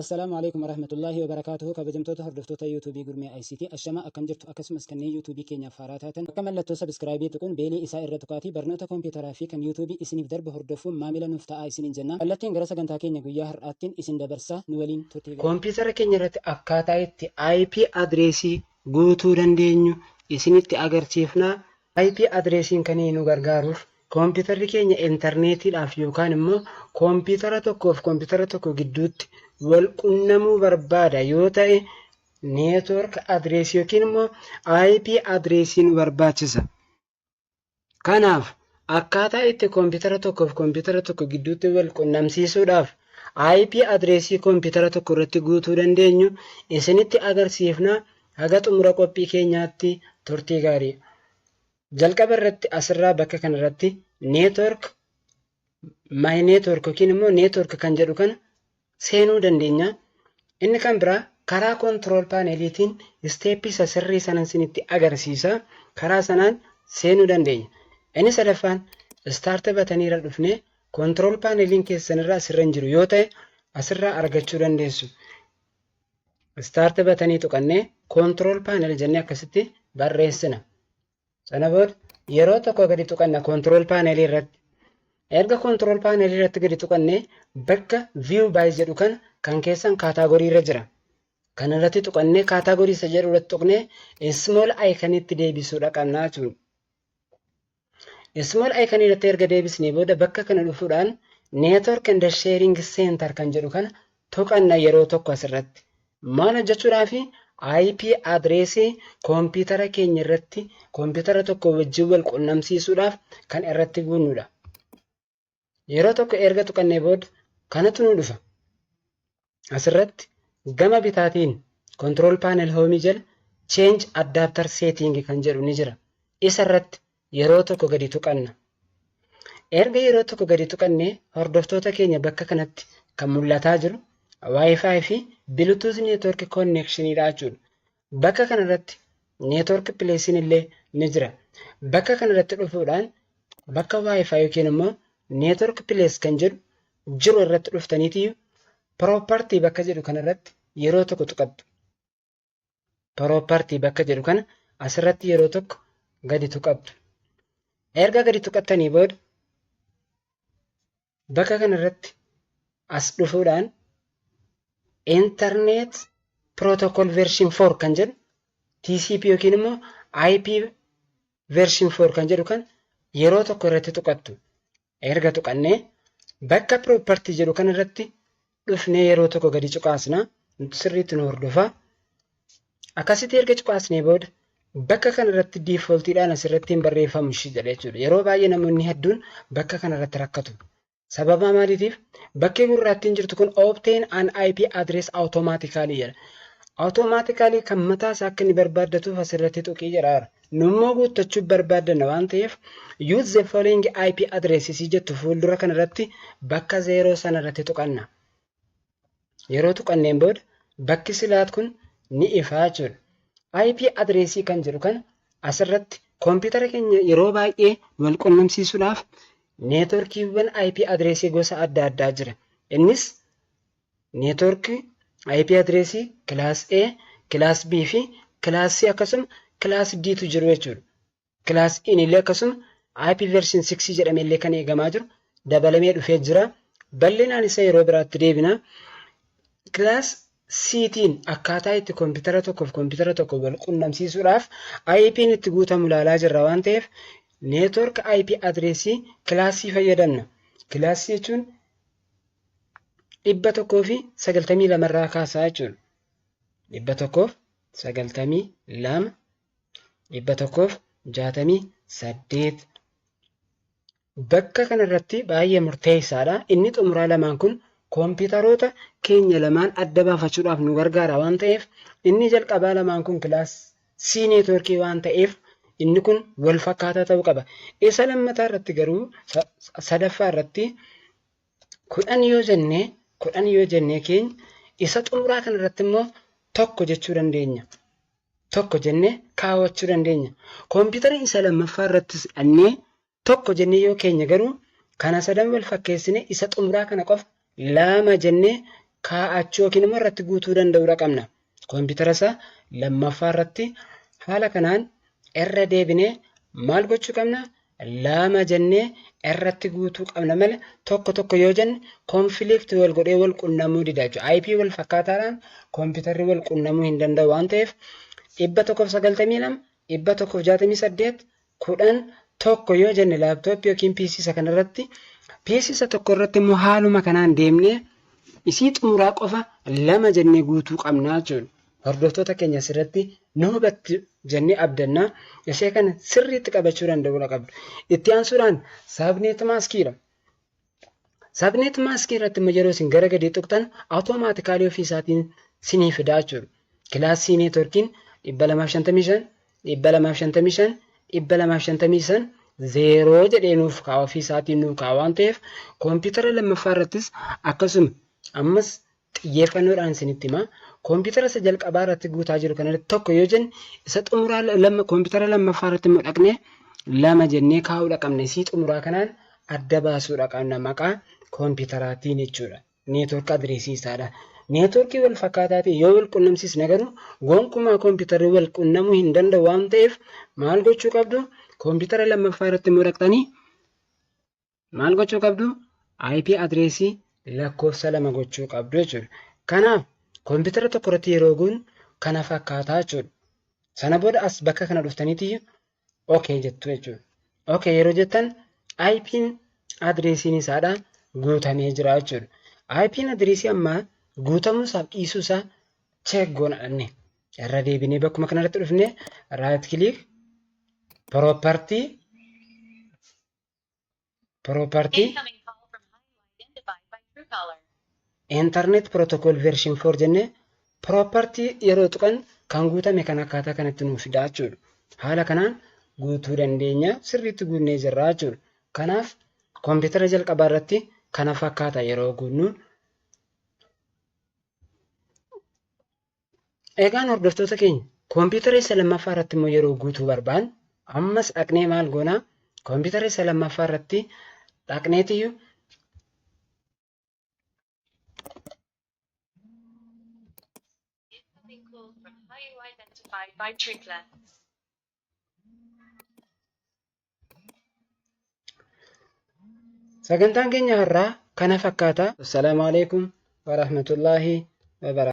السلام عليكم ورحمة الله وبركاته. كبجمتوتا هردفتوتا يوتيوبي غورمي اي سي تي اشما اكم جرتو اكسمس كني يوتيوبي كينيا فاراتاتن كما لتو سبسكرايبي تكون بيلي اسا ارتقاتي برنوتا كمبيوترا في كان يوتيوبي اسنيف درب هردفو ماملا نفتا اي سين جنة التين غرسا غنتا كينيا غيا هراتين اسن دبرسا نولين توتي كمبيوتر كينيا رت akkaataa itti IP adreesii guutuu dandeenyu isinitti agarsiifna. IP adreesiin kan nu gargaaruuf kompiitarri keenya intarneetiidhaaf yookaan immoo kompiitara tokkoof kompiitara tokko gidduutti wal qunnamuu barbaada yoo ta'e neetwork adreesii yookiin immoo IP adreesiin barbaachisa. Kanaaf akkaataa itti kompiitara tokkoof kompiitara tokko gidduutti wal qunnamsiisuudhaaf IP adreesii kompiitara tokko irratti guutuu dandeenyu isinitti agarsiifna. Haga xumura qophii keenyaatti turtii gaarii. Jalqaba irratti asirraa bakka kana irratti network my network yookiin immoo network kan jedhu kana seenuu dandeenya. Inni kan biraa karaa control paneliitiin steepii sirrii sanan isinitti agarsiisa. Karaa sanaan seenuu dandeenya. Inni sadaffaan start batanii irra dhufnee control paneliin keessan irraa asirra hin jiru yoo ta'e asirraa argachuu dandeessu. Start batanii tuqannee control panel jennee akkasitti barreessina. Sana booda yeroo tokko gadi tuqanna control panel irratti. Erga control panel irratti gadi tuqannee bakka view by jedhu kan keessan category irra jira. Kan irratti tuqannee category isa jedhu irratti tuqnee small icon itti deebisuudha qabna jechuudha. Small icon irratti erga deebisnee booda bakka kana dhufuudhaan network and sharing center kan jedhu kana tuqanna yeroo tokko asirratti. Maal hojjechuudhaafi IP adreesii kompiitara keenya irratti kompiitara tokko wajjin wal qunnamsiisuudhaaf kan irratti guunnudha. Yeroo tokko erga tuqannee booda kanatu nu dhufa. Asirratti gama bitaatiin control panel home jala change adapter setting kan jedhu ni jira. Isa irratti yeroo tokko gadi tuqanna. Erga yeroo tokko gadi tuqannee hordoftoota keenya bakka kanatti kan mul'ataa jiru Wi-Fi fi Bluetooth network connection jechuudha. Bakka kanarratti network place illee ni jira. Bakka kanarratti dhufuudhaan bakka Wi-Fi yookiin immoo network place kan jedhu jiru irratti dhuftaniiti property bakka jedhu kanarratti yeroo tokko tuqattu. Property bakka jedhu kana asirratti yeroo tokko gadi tuqattu. Erga gadi tuqattanii booda bakka kanarratti as dhufuudhaan internet protocol version 4 kan jedhu TCP yookiin immoo IP version 4 kan jedhu kan yeroo tokko irratti tuqattu. Erga tuqannee bakka property jedhu kan irratti dhufnee yeroo tokko gadi cuqaasna. Sirriitti nu hordofa. Akkasitti erga cuqaasnee booda bakka kana irratti defaultiidhaan asirratti hin barreeffamu jedha jechuudha. Yeroo baay'ee namoonni hedduun bakka kana irratti rakkatu. Sababa maaliitiif bakki gurraattiin jirtu kun obtain an IP address automatically jedha. Automatically kan mataa isaa akka inni barbaaddatuuf asirratti tuqii jedha. Nummoo guuttachuuf barbaaddanna waan ta'eef use the following IP addresses jettu fuuldura kanarratti bakka 0 sana irratti tuqanna. Yeroo tuqanneen booda bakki silaat kun ni ifaa jechuudha. IP adreesii kan jedhu kan asirratti kompiitara keenya yeroo baay'ee wal qunnamsiisuudhaaf neetworkiiwwan IP adreesii gosa adda addaa jira. Innis neetworkii IP adreesii class A, class B fi class C akkasuma class D tu jiru jechuudha. Class E illee akkasuma IP version 6 jedhamee illee kan eegamaa jiru dabalamee dhufee jira. Bal'inaan isa yeroo biraatti deebina. Class Ctiin akkaataa itti kompiitara tokkoof kompiitara tokko wal qunnamsiisuudhaaf IP'n itti guutamu ilaalaa jirra waan ta'eef network IP adreesii kilaasii fayyadamna. Kilaasii jechuun 192 irraa kaasaa jechuudha. 192 168 bakka kanarratti baay'ee murteessaadha. Inni xumuraa lamaan kun kompiitaroota keenya lamaan adda baafachuudhaaf nu gargaara waan ta'eef inni jalqabaa lamaan kun kilaas C networkii waan ta'eef inni kun wal fakkaataa ta'uu qaba. Isa lammataa irratti garuu sadaffaa irratti 10 yoo jennee keenya isa xumuraa kana irratti immoo tokko jechuu dandeenya. Tokko jennee kaawwachuu dandeenya. Kompiitara isa lammaffaa irratti hidhannee tokko jennee yoo keenya garuu kana sadan wal fakkeessine isa xumuraa kana qofa lama jennee kaa'achuu yookiin immoo irratti guutuu danda'uudha qabna. Koompitara isaa lammaffaa irratti haala kanaan irra deebinee maal gochuu qabna? Lama jennee irratti guutuu qabna malee tokko yoo jenne konfiliiktii wal godhee wal qunnamuu dida jechuudha. IP wal fakkaataadhaan koompittarri wal qunnamuu hin danda'u waan ta'eef 192 168 11 yoo jenne laaptooppii yookiin PC isa kanarratti PC isa tokko irratti immoo haaluma kanaan deemnee isii xumuraa qofa 2 jennee guutuu qabna jechuudha. Hordoftoota keenya asirratti nu hubatti jennee abdannaa ishee kana sirriitti qabachuu danda'uudha qabdu. Itti aansuudhaan sabneet maaskiidha. Sabneet maaskii irratti immoo yeroo isin gara gadii tuqxan awutomaatikaalii ofii isaatiin sinii fidaa jechuudha. Kilaasii neetworkiin 255 255 255 0 jedhee nuuf kaa'u ofii isaatiin nuuf kaa'u waan ta'eef koompitara lammaffaa irrattis akkasuma ammas xiyyeeffannoodhaan isinitti himaa. Koompitara isa jalqabaa irratti guutaa jiru kanarratti tokko yoo jenne isa xumuraa koompitara lammaffaa irratti immoo dhaqnee 2 jennee kaa'uudha qabna. Isii xumuraa kanaan adda baasuudha qabna maqaa koompiteraatiin jechuudha. Neetwork adireesii isaadha. Neetworkii wal fakkaataa ta'e yoo wal qunnamsiisne garuu gonkumaa koompiterri wal qunnamuu hin danda'u waan ta'eef maal gochuu qabdu? Koompitara lammaffaa irratti immoo dhaqxanii maal gochuu qabdu? IP adireesii lakkoofsa 2 gochuu qabdu jechuudha. Kanaaf koompitara tokko irratti yeroo guun kana fakkaataa jechuudha. Sana booda as bakka kana dhuftaniiti okay jettu jechuudha. Okay yeroo jettan IP adireesiin isaadha guutamee jira jechuudha. IP adireesii amma guutamuusaaf dhiisuusaa check goona dhanne. Irra deebinee bakkuma kanarratti dhufnee right click property internet protocol version 4 jenne property yeroo tuqan kan guutame kan akkaataa kanatti nuuf fidaa jechuudha. Haala kanaan guutuu dandeenya sirriitti guunnee jirra jechuudha. Kanaaf koompitara jalqabaa irratti kana fakkaata yeroo guunnu. Egaan hordoftoota keenya koompitara isa lammaffaa irratti immoo yeroo guutuu barbaanne ammas dhaqnee maal goonaa? Koompitara isa lammaffaa irratti dhaqneetiyyuu sagantaan keenya har'aa kana fakkaata. Assalaamu alaikum wa rahmatullaahi wa barakaatuh.